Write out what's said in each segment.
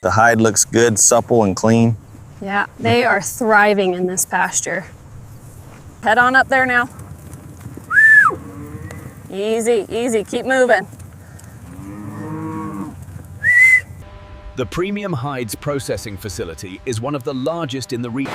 The hide looks good, supple and clean. Yeah, they are thriving in this pasture. Head on up there now. Easy, easy, keep moving. The Premium Hides processing facility is one of the largest in the region.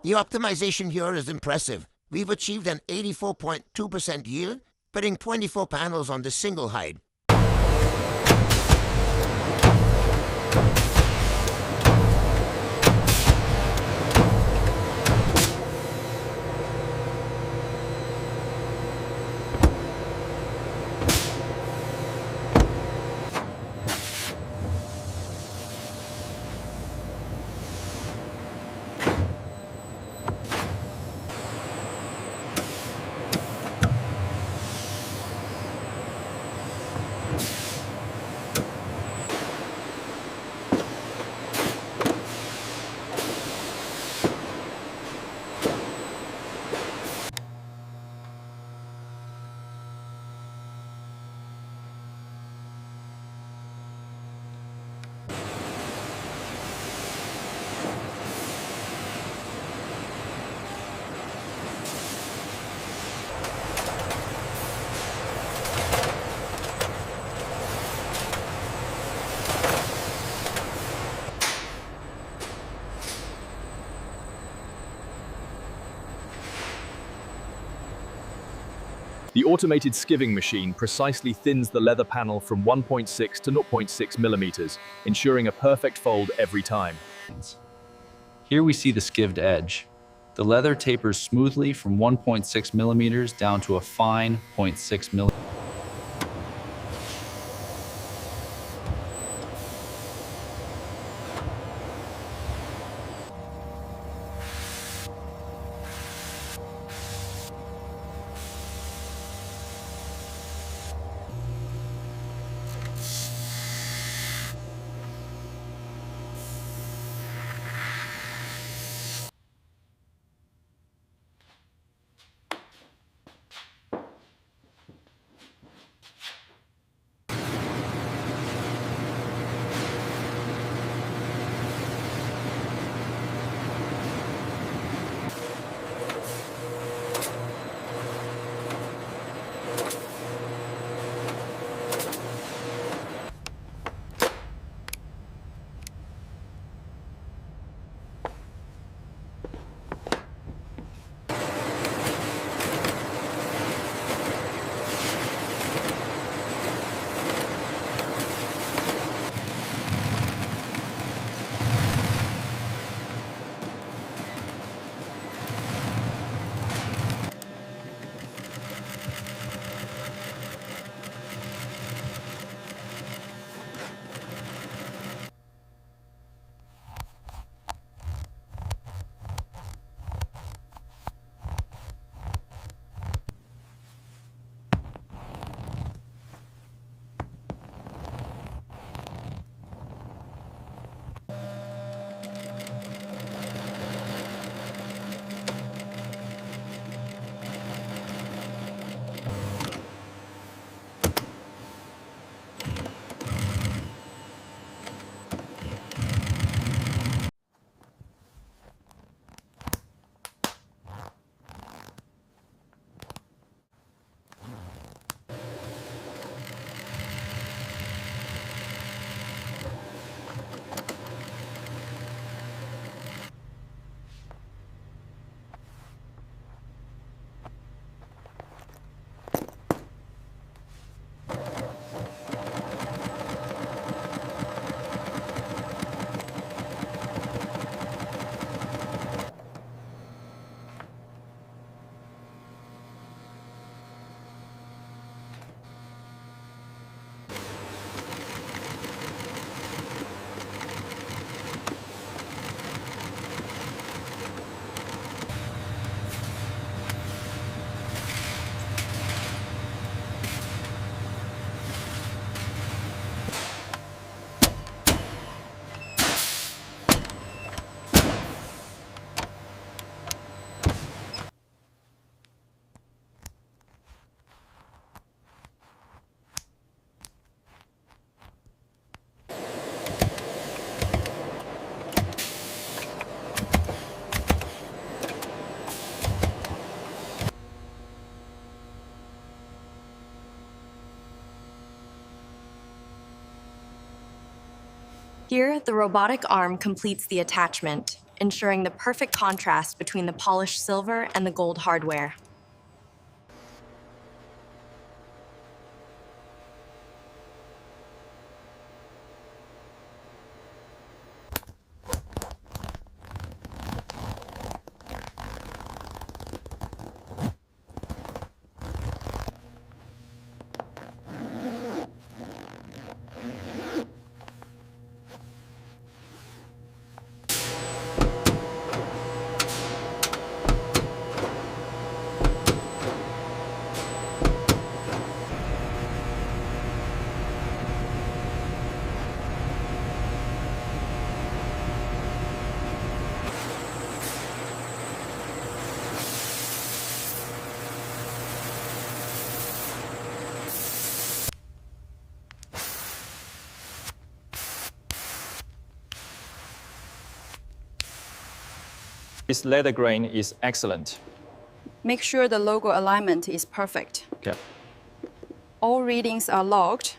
The optimization here is impressive. We've achieved an 84.2% yield, putting 24 panels on the single hide. The automated skiving machine precisely thins the leather panel from 1.6 to 0.6 millimeters, ensuring a perfect fold every time. Here we see the skived edge. The leather tapers smoothly from 1.6 millimeters down to a fine 0.6 millimeters. Here, the robotic arm completes the attachment, ensuring the perfect contrast between the polished silver and the gold hardware. This leather grain is excellent. Make sure the logo alignment is perfect. Okay. All readings are logged.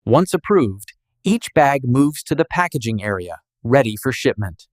Once approved, each bag moves to the packaging area, ready for shipment.